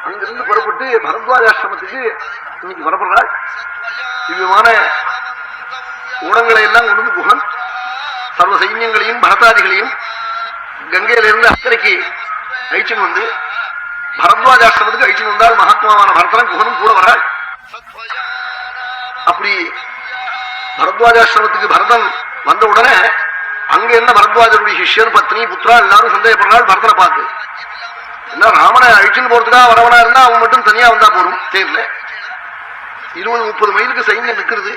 அங்கிருந்து புறப்பட்டு பரத்வாஜ ஆசிரமத்துக்கு இன்னைக்கு புறப்படுறாள். திவ்யமான ஊடகங்களை எல்லாம் கொண்டு வந்து குகன் சர்வ சைன்யங்களையும் பரதாதிகளையும் கங்கையிலிருந்து அக்கறைக்கு அழிச்சுன்னு வந்து பரத்வாஜ ஆசிரமத்துக்கு அழிச்சுன்னு வந்தால் மகாத்மாவான பரதனும் குகனும் கூட வராள். அப்படி பரத்வாஜாசிரமத்துக்கு பரதன் வந்த உடனே அங்க என்ன பரத்வாஜருடைய சிஷ்யர் பத்னி புத்திரா எல்லாரும் சந்தேகப்படுறாள் பரதனை பார்த்து. என்ன ராமனை அழிச்சுன்னு போறதுக்காக வரவனா இருந்தா அவன் மட்டும் தனியா வந்தா போரும் தேர்ல 20-30 மைலுக்கு சைன்யம் நிற்கிறது.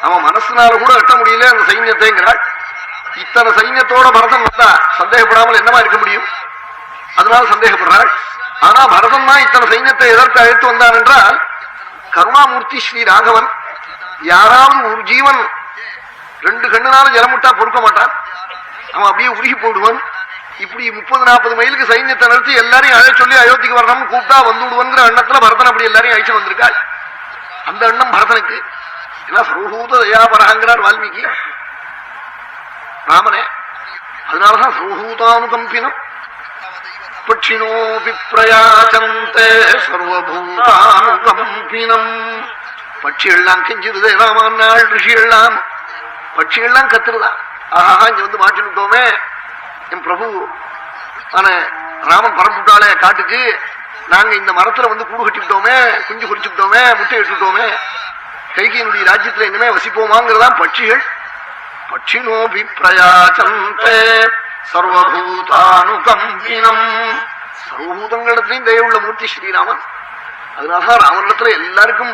அவன் மனசுனால கூட கட்ட முடியல அந்த சைன்யத்தைங்கிறாள். இத்தனை சைன்யத்தோட பரதன் வந்தா சந்தேகப்படாமல் என்னமா இருக்க முடியும்? அதனால சந்தேகப்படுறாள். ஆனா பரதன் தான் இத்தனை சைன்யத்தை எதற்கு அழைத்து வந்தான் என்றால் கருணாமூர்த்தி ஸ்ரீ ராகவன். யாராவது ஒரு ஜீவன் 2 கண்ணுனாலும் ஜலமுட்டா பொறுக்க மாட்டான், அவன் அப்படியே உருகி போடுவான். இப்படி 30-40 மைலுக்கு சைன்யத்தை நிறுத்தி எல்லாரையும் அழை சொல்லி அயோத்திக்கு வரணும்னு கூப்பிட்டா வந்து விடுவாங்கிற எண்ணத்துல பரதன் அப்படி எல்லாரையும் அழைச்சு வந்திருக்காள். அந்த எண்ணம் பரதனுக்கு. ஏன்னா சர்வபூத தயாபரங்கிறார் வால்மீகி ராமனே. அதனாலதான் சர்வபூதானுகம்பினம் பட்சினோ விப்ரயாச்சந்தே சர்வபூதானுகம்பினம். பட்சிகள்லாம் கெஞ்சிருதே ராமான்னாள் ரிஷிகள்லாம் பட்சிகள்லாம் கத்துருதா. ஆஹா இங்க வந்து மாட்டினுட்டோமே, என் பிரபு ஆன ராமன் பரப்புட்டாலே காட்டுக்கு, நாங்க இந்த மரத்துல வந்து கூடு கட்டிவிட்டோமே, குஞ்சு குறிச்சுட்டோமே, முட்டை இட்டுட்டோமே, கைகையினுடைய ராஜ்யத்துல இனிமே வசிப்போமாங்கிறதான் பட்சிகள். பட்சினோபி பிரயாச்சந்தே சர்வபூதானுகம்பினம். சர்வபூதங்களிடத்திலையும் தயவுள்ள மூர்த்தி ஸ்ரீராமன். அதனாலதான் ராமனிடத்துல எல்லாருக்கும்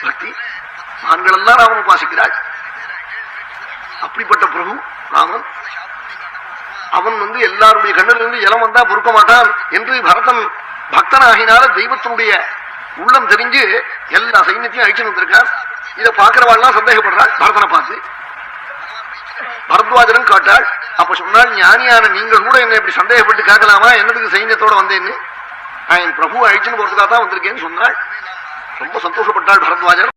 பக்தி. மகான்கள் எல்லாம் ராமன் உபாசிக்கிறாள். அப்படிப்பட்ட பிரபு ராமன். அவன் வந்து எல்லாருடைய கண்ணிலிருந்து ஜலம் வந்தா பொறுக்க மாட்டான் என்று பரதன் பக்தனாகினால தெய்வத்தினுடைய உள்ளம் தெரிஞ்சு எல்லா சைன்யத்தையும் அழிச்சு வந்திருக்கான். இதை பார்க்கிறவாள்லாம் சந்தேகப்படுறாள் பரதனை பார்த்து. பரத்வாஜரும் காட்டாள். அப்ப சொன்னால் ஞானியான நீங்கள் கூட என்ன இப்படி சந்தேகப்பட்டு கேட்கலாமா, என்னதுக்கு சைன்யத்தோட வந்தேன்னு? நான் என் பிரபு அழிச்சுன்னு போறதுக்காக தான் வந்திருக்கேன்னு சொன்னாள். ரொம்ப சந்தோஷப்பட்டாள் பரத்வாஜர்.